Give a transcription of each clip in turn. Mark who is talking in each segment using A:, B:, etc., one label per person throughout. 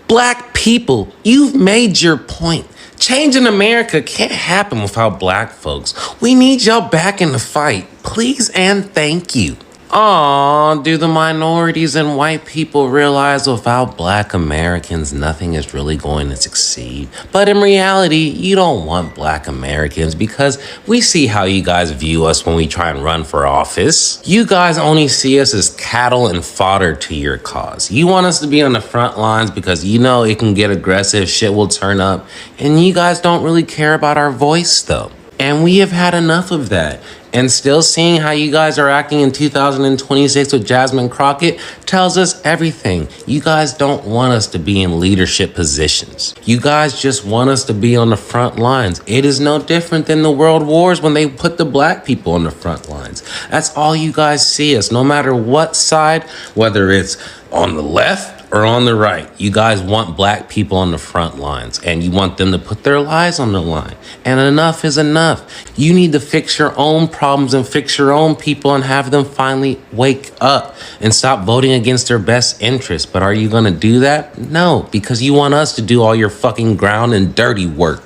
A: Black people, you've made your point. Change in America can't happen without black folks. We need y'all back in the fight. Please and thank you. Aw, do the minorities and white people realize without black Americans, nothing is really going to succeed? But in reality, you don't want black Americans because we see how you guys view us when we try and run for office. You guys only see us as cattle and fodder to your cause. You want us to be on the front lines because you know it can get aggressive, shit will turn up, and you guys don't really care about our voice though. And we have had enough of that. And still seeing how you guys are acting in 2026 with Jasmine Crockett tells us everything. You guys don't want us to be in leadership positions. You guys just want us to be on the front lines. It is no different than the world wars when they put the black people on the front lines. That's all you guys see us, no matter what side, whether it's on the left or on the right. You guys want black people on the front lines and you want them to put their lives on the line. And enough is enough. You need to fix your own problems and fix your own people and have them finally wake up and stop voting against their best interests. But are you gonna do that? No, because you want us to do all your fucking ground and dirty work.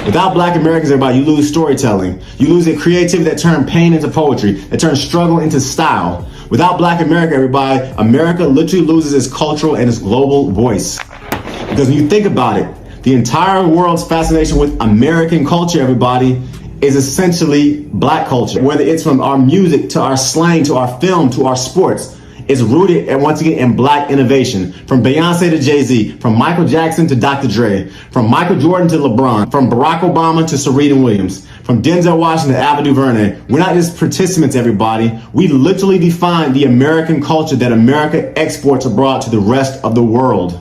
B: Without black Americans, everybody, you lose storytelling. You lose the creativity that turned pain into poetry, that turned struggle into style. Without black America, everybody, America literally loses its cultural and its global voice. Because when you think about it, the entire world's fascination with American culture, everybody, is essentially black culture. Whether it's from our music to our slang to our film to our sports, it's rooted, and once again, in black innovation. From Beyonce to Jay-Z, from Michael Jackson to Dr. Dre, from Michael Jordan to LeBron, from Barack Obama to Serena Williams, from Denzel Washington to Ava DuVernay. We're not just participants, everybody. We literally define the American culture that America exports abroad to the rest of the world.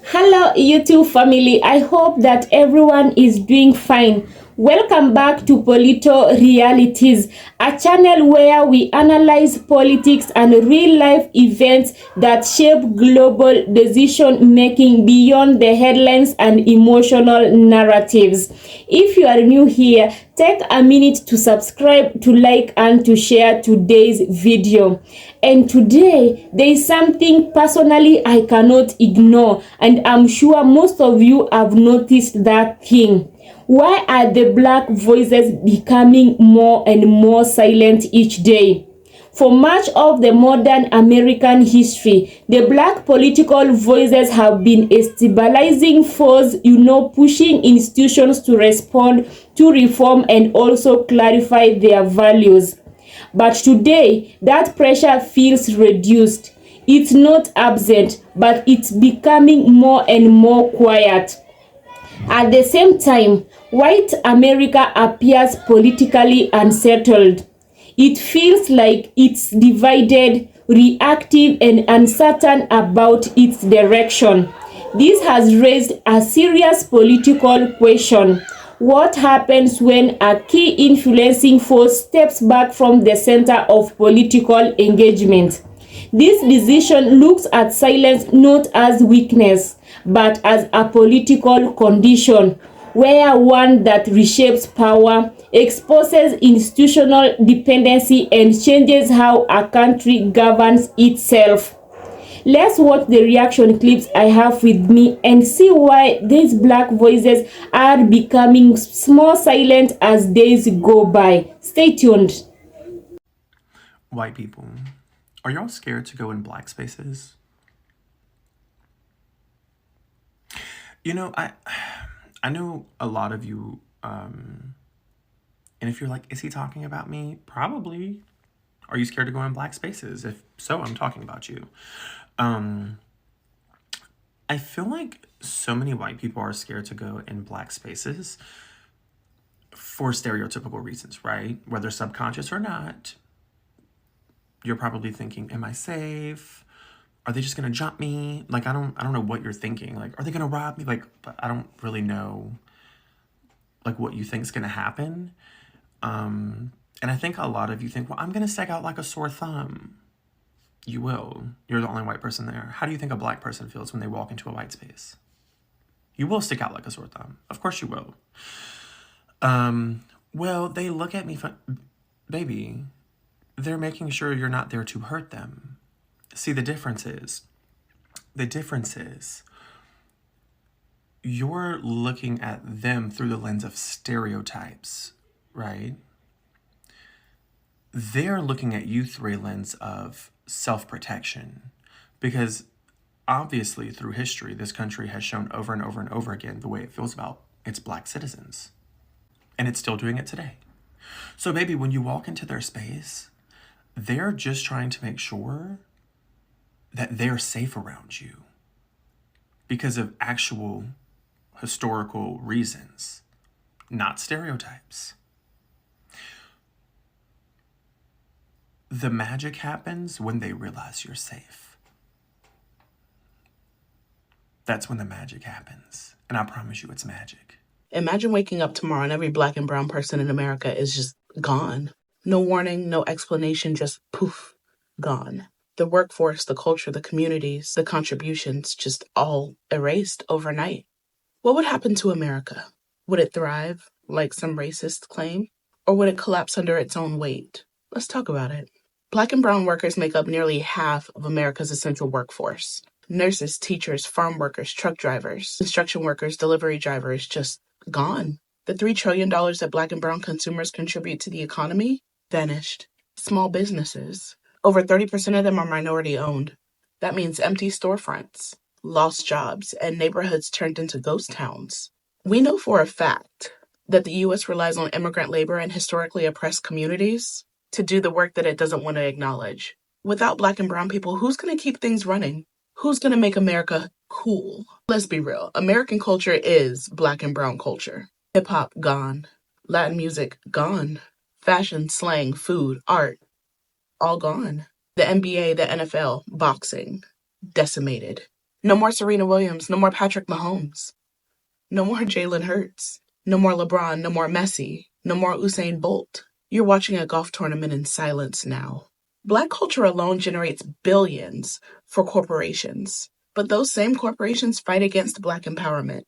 C: Hello YouTube family, I hope that everyone is doing fine. Welcome back to Polito Realities, a channel where we analyze politics and real-life events that shape global decision-making beyond the headlines and emotional narratives. If you are new here, take a minute to subscribe, to like, and to share today's video. And today, there is something personally I cannot ignore, and I'm sure most of you have noticed that thing. Why are the black voices becoming more and more silent each day? For much of the modern American history, the black political voices have been a stabilizing force, pushing institutions to respond to reform and also clarify their values. But today, that pressure feels reduced. It's not absent, but it's becoming more and more quiet. At the same time, white America appears politically unsettled. It feels like it's divided, reactive, and uncertain about its direction. This has raised a serious political question. What happens when a key influencing force steps back from the center of political engagement? This decision looks at silence not as weakness, but as a political condition, where one that reshapes power, exposes institutional dependency, and changes how a country governs itself. Let's watch the reaction clips I have with me and see why these black voices are becoming more silent as days go by. Stay tuned.
D: White people, are y'all scared to go in black spaces? I know a lot of you, and if you're like, is he talking about me? Probably. Are you scared to go in black spaces? If so, I'm talking about you. I feel like so many white people are scared to go in black spaces for stereotypical reasons, right? Whether subconscious or not, you're probably thinking, am I safe? Are they just gonna jump me? Like, I don't know what you're thinking. Like, are they gonna rob me? Like, but I don't really know, like, what you think's gonna happen. And I think a lot of you think, well, I'm gonna stick out like a sore thumb. You will. You're the only white person there. How do you think a black person feels when they walk into a white space? You will stick out like a sore thumb. Of course you will. Well, they look at me baby, they're making sure you're not there to hurt them. See, the difference is you're looking at them through the lens of stereotypes, right? They're looking at you through a lens of self-protection, because obviously through history, this country has shown over and over and over again the way it feels about its Black citizens. And it's still doing it today. So baby, when you walk into their space, they're just trying to make sure that they're safe around you because of actual historical reasons, not stereotypes. The magic happens when they realize you're safe. That's when the magic happens. And I promise you it's magic.
E: Imagine waking up tomorrow and every Black and brown person in America is just gone. No warning, no explanation, just poof, gone. The workforce, the culture, the communities, the contributions, just all erased overnight. What would happen to America? Would it thrive, like some racists claim? Or would it collapse under its own weight? Let's talk about it. Black and brown workers make up nearly half of America's essential workforce. Nurses, teachers, farm workers, truck drivers, construction workers, delivery drivers, just gone. The $3 trillion that Black and brown consumers contribute to the economy, vanished. Small businesses, over 30% of them are minority owned. That means empty storefronts, lost jobs, and neighborhoods turned into ghost towns. We know for a fact that the U.S. relies on immigrant labor and historically oppressed communities to do the work that it doesn't want to acknowledge. Without Black and brown people, who's going to keep things running? Who's going to make America cool? Let's be real. American culture is Black and brown culture. Hip-hop, gone. Latin music, gone. Fashion, slang, food, art, all gone. The NBA, the NFL, boxing, decimated. No more Serena Williams, no more Patrick Mahomes. No more Jalen Hurts. No more LeBron, no more Messi. No more Usain Bolt. You're watching a golf tournament in silence now. Black culture alone generates billions for corporations, but those same corporations fight against Black empowerment.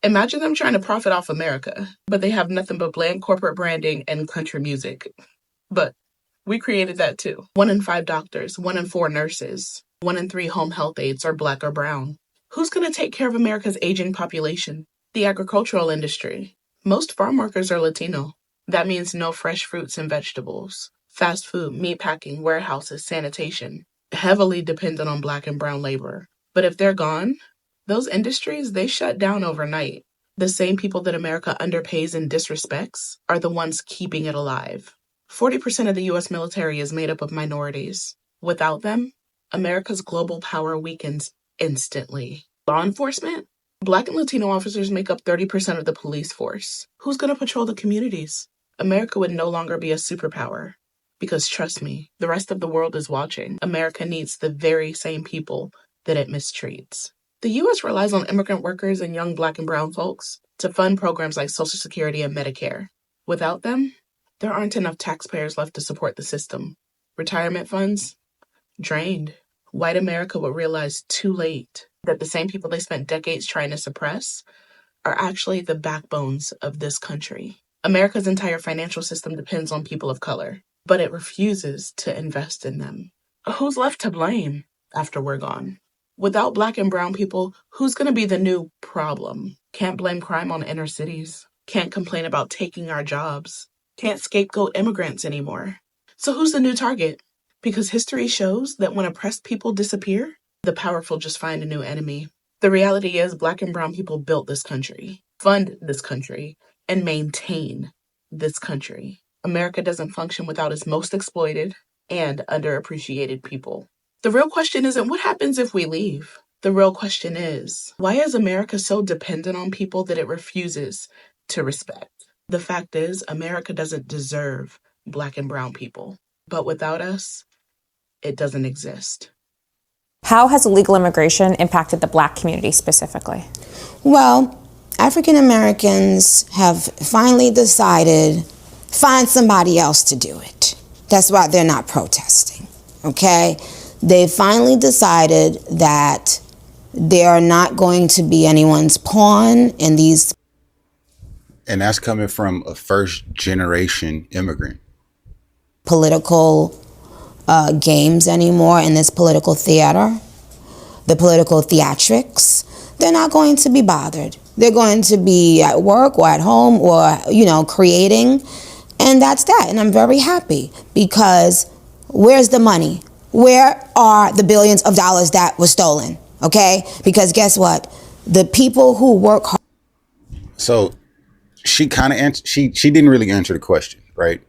E: Imagine them trying to profit off America, but they have nothing but bland corporate branding and country music. But we created that too. 1 in 5 doctors, 1 in 4 nurses, 1 in 3 home health aides are Black or brown. Who's going to take care of America's aging population? The agricultural industry. Most farm workers are Latino. That means no fresh fruits and vegetables. Fast food, meatpacking, warehouses, sanitation. Heavily dependent on Black and brown labor. But if they're gone, those industries, they shut down overnight. The same people that America underpays and disrespects are the ones keeping it alive. 40% of the U.S. military is made up of minorities. Without them, America's global power weakens instantly. Law enforcement? Black and Latino officers make up 30% of the police force. Who's going to patrol the communities? America would no longer be a superpower. Because trust me, the rest of the world is watching. America needs the very same people that it mistreats. The U.S. relies on immigrant workers and young Black and brown folks to fund programs like Social Security and Medicare. Without them, there aren't enough taxpayers left to support the system. Retirement funds? Drained. White America will realize too late that the same people they spent decades trying to suppress are actually the backbones of this country. America's entire financial system depends on people of color, but it refuses to invest in them. Who's left to blame after we're gone? Without Black and brown people, who's going to be the new problem? Can't blame crime on inner cities. Can't complain about taking our jobs. Can't scapegoat immigrants anymore. So who's the new target? Because history shows that when oppressed people disappear, the powerful just find a new enemy. The reality is Black and brown people built this country, fund this country, and maintain this country. America doesn't function without its most exploited and underappreciated people. The real question isn't what happens if we leave. The real question is, why is America so dependent on people that it refuses to respect? The fact is, America doesn't deserve Black and brown people. But without us, it doesn't exist.
F: How has illegal immigration impacted the Black community specifically?
G: Well, African Americans have finally decided, find somebody else to do it. That's why they're not protesting, okay? They finally decided that they are not going to be anyone's pawn in these.
H: And that's coming from a first generation immigrant.
G: Political games anymore in this political theater, the political theatrics. They're not going to be bothered They're going to be at work or at home or, creating. And that's that. And I'm very happy because where's the money? Where are the billions of dollars that were stolen? Okay? Because guess what? The people who work hard.
H: So she kind of she didn't really answer the question, right?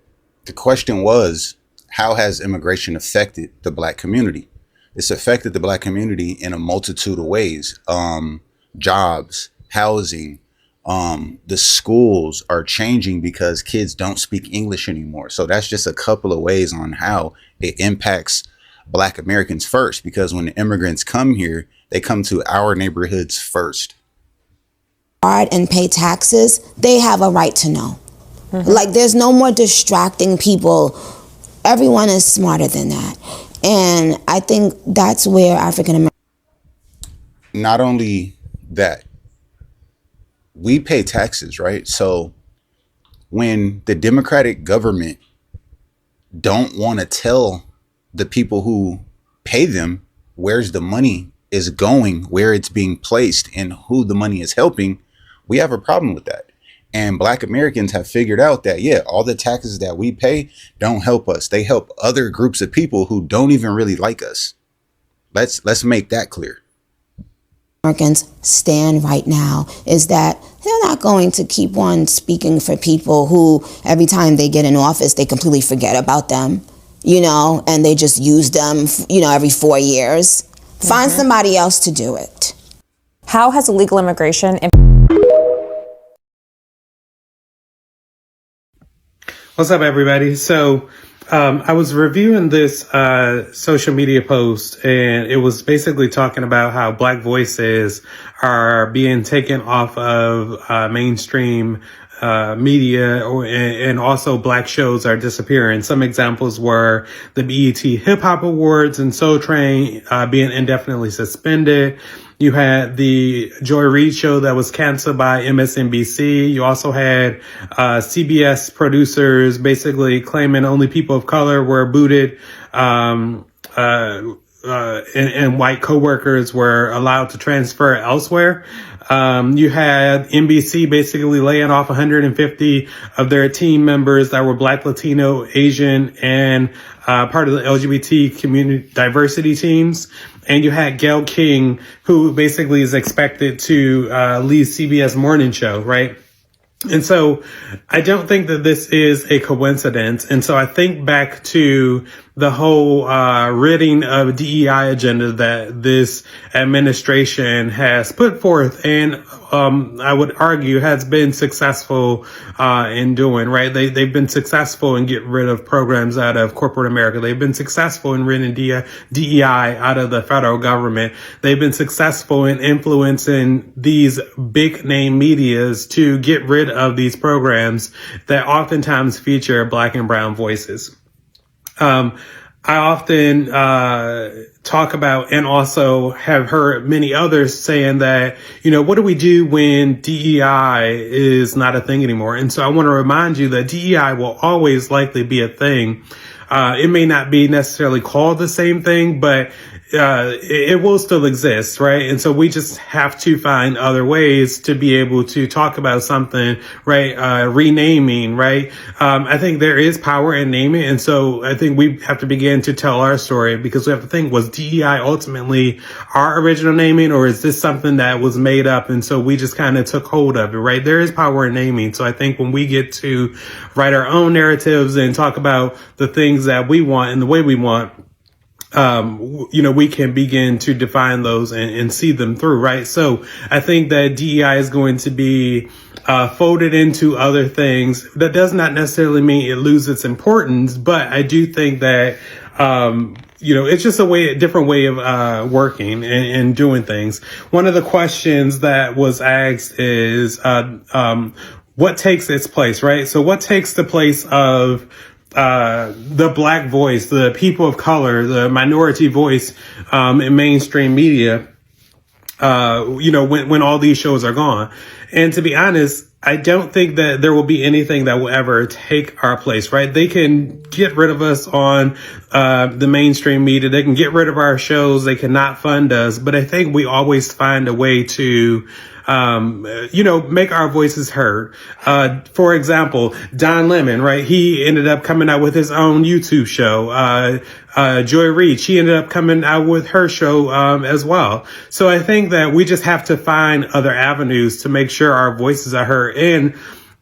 H: The question was, how has immigration affected the Black community? It's affected the Black community in a multitude of ways. Jobs, housing, the schools are changing because kids don't speak English anymore. So that's just a couple of ways on how it impacts Black Americans first, because when the immigrants come here, they come to our neighborhoods first.
G: And pay taxes, they have a right to know. Like, there's no more distracting people. Everyone is smarter than that. And I think that's where African Americans.
H: Not only that, we pay taxes, right? So when the Democratic government don't want to tell the people who pay them where's the money is going, where it's being placed, and who the money is helping, we have a problem with that. And Black Americans have figured out that, yeah, all the taxes that we pay don't help us. They help other groups of people who don't even really like us. Let's make that clear.
G: Americans stand right now is that they're not going to keep on speaking for people who every time they get in office, they completely forget about them, and they just use them, every 4 years. Find somebody else to do it.
F: How has illegal immigration
I: What's up, everybody? So I was reviewing this social media post, and it was basically talking about how Black voices are being taken off of mainstream media, and also Black shows are disappearing. Some examples were the BET Hip Hop Awards and Soul Train being indefinitely suspended. You had the Joy Reid show that was canceled by MSNBC. You also had CBS producers basically claiming only people of color were booted, and white coworkers were allowed to transfer elsewhere. You had NBC basically laying off 150 of their team members that were Black, Latino, Asian, and part of the LGBT community diversity teams. And you had Gayle King, who basically is expected to lead CBS Morning Show, right? And so I don't think that this is a coincidence. And so I think back to the whole ridding of DEI agenda that this administration has put forth, and I would argue has been successful in doing, right? They've been successful in getting rid of programs out of corporate America. They've been successful in ridding DEI out of the federal government. They've been successful in influencing these big name medias to get rid of these programs that oftentimes feature Black and brown voices. I often talk about, and also have heard many others saying that, what do we do when DEI is not a thing anymore? And so I want to remind you that DEI will always likely be a thing. It may not be necessarily called the same thing, but it will still exist, right? And so we just have to find other ways to be able to talk about something, right? Renaming, right? I think there is power in naming. And so I think we have to begin to tell our story, because we have to think, was DEI ultimately our original naming, or is this something that was made up? And so we just kind of took hold of it, right? There is power in naming. So I think when we get to write our own narratives and talk about the things that we want and the way we want, we can begin to define those and see them through, right? So I think that DEI is going to be folded into other things. That does not necessarily mean it loses its importance, but I do think that it's just a different way of working and doing things. One of the questions that was asked is what takes its place, right? So what takes the place of the Black voice, the people of color, the minority voice in mainstream media, when all these shows are gone? And to be honest, I don't think that there will be anything that will ever take our place, right? They can get rid of us on the mainstream media. They can get rid of our shows. They cannot fund us. But I think we always find a way to make our voices heard. For example, Don Lemon, right? He ended up coming out with his own YouTube show. Joy Reid, she ended up coming out with her show, as well. So I think that we just have to find other avenues to make sure our voices are heard. And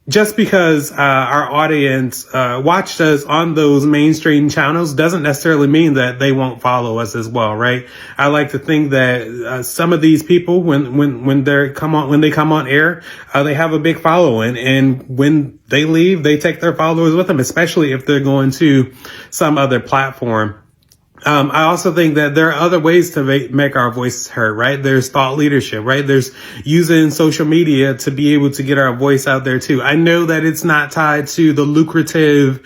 I: just because our audience watched us on those mainstream channels doesn't necessarily mean that they won't follow us as well, right? I like to think that some of these people, when they come on air, they have a big following, and when they leave, they take their followers with them, especially if they're going to some other platform. I also think that there are other ways to make our voices heard, right? There's thought leadership, right? There's using social media to be able to get our voice out there too. I know that it's not tied to the lucrative,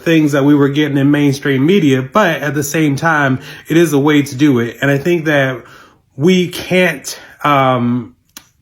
I: things that we were getting in mainstream media, but at the same time, it is a way to do it. And I think that we can't,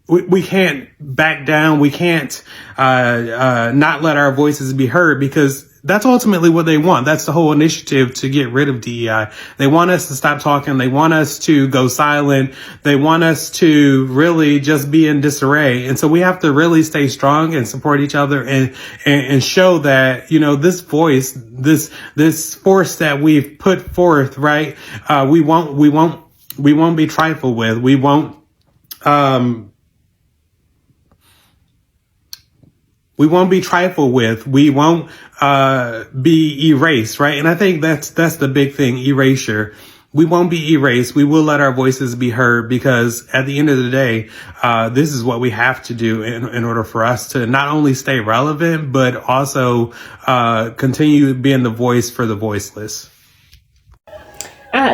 I: we can't back down. We can't, not let our voices be heard, because that's ultimately what they want. That's the whole initiative to get rid of DEI. They want us to stop talking. They want us to go silent. They want us to really just be in disarray. And so we have to really stay strong and support each other and show that, this voice, this force that we've put forth, right? We won't be trifled with. We won't be trifled with. We won't be erased, right? And I think that's the big thing, erasure. We won't be erased. We will let our voices be heard, because at the end of the day, this is what we have to do in order for us to not only stay relevant, but also continue being the voice for the voiceless.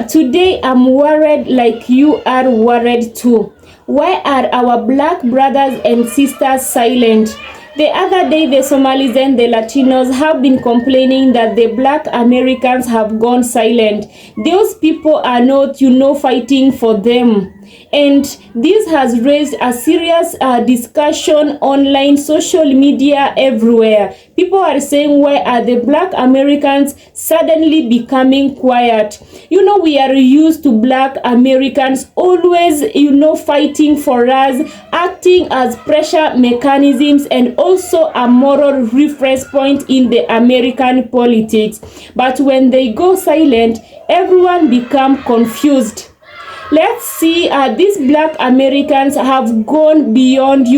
C: Today I'm worried like you are worried too. Why are our black brothers and sisters silent? The other day, the Somalis and the Latinos have been complaining that the black Americans have gone silent. Those people are not, fighting for them. And this has raised a serious discussion online, social media, everywhere. People are saying, why are the black Americans suddenly becoming quiet? We are used to black Americans always, fighting for us, acting as pressure mechanisms and also a moral reference point in the American politics. But when they go silent, everyone becomes confused. Let's see, these black Americans have gone beyond,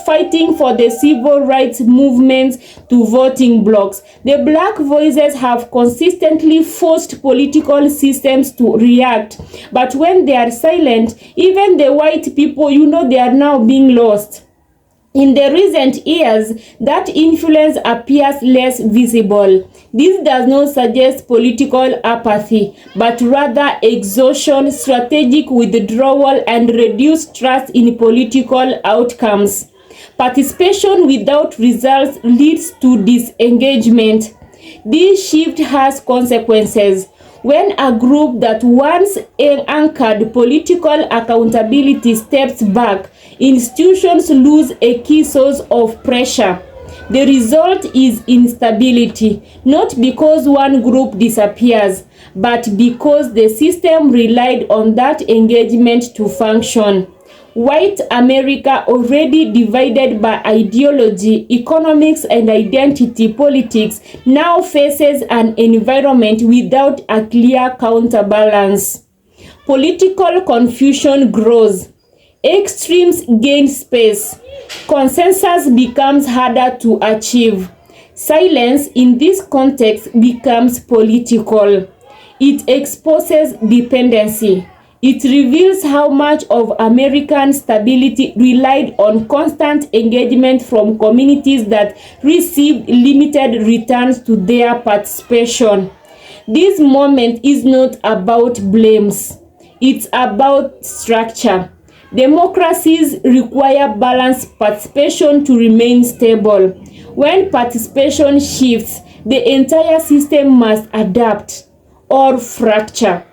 C: fighting for the civil rights movements to voting blocks. The black voices have consistently forced political systems to react. But when they are silent, even the white people, they are now being lost. In the recent years, that influence appears less visible. This does not suggest political apathy, but rather exhaustion, strategic withdrawal, and reduced trust in political outcomes. Participation without results leads to disengagement. This shift has consequences. When a group that once anchored political accountability steps back, institutions lose a key source of pressure. The result is instability, not because one group disappears, but because the system relied on that engagement to function. White America, already divided by ideology, economics, and identity politics, now faces an environment without a clear counterbalance. Political confusion grows. Extremes gain space. Consensus becomes harder to achieve. Silence in this context becomes political. It exposes dependency. It reveals how much of American stability relied on constant engagement from communities that received limited returns to their participation. This moment is not about blames. It's about structure. Democracies require balanced participation to remain stable. When participation shifts, the entire system must adapt or fracture.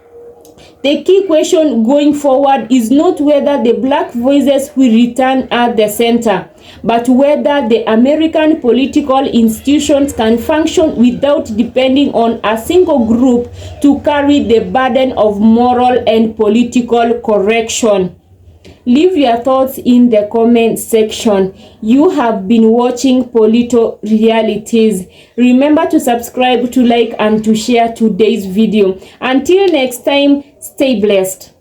C: The key question going forward is not whether the black voices will return at the center, but whether the American political institutions can function without depending on a single group to carry the burden of moral and political correction. Leave your thoughts in the comment section. You have been watching Polito Realities. Remember to subscribe, to like, and to share today's video. Until next time, stay blessed.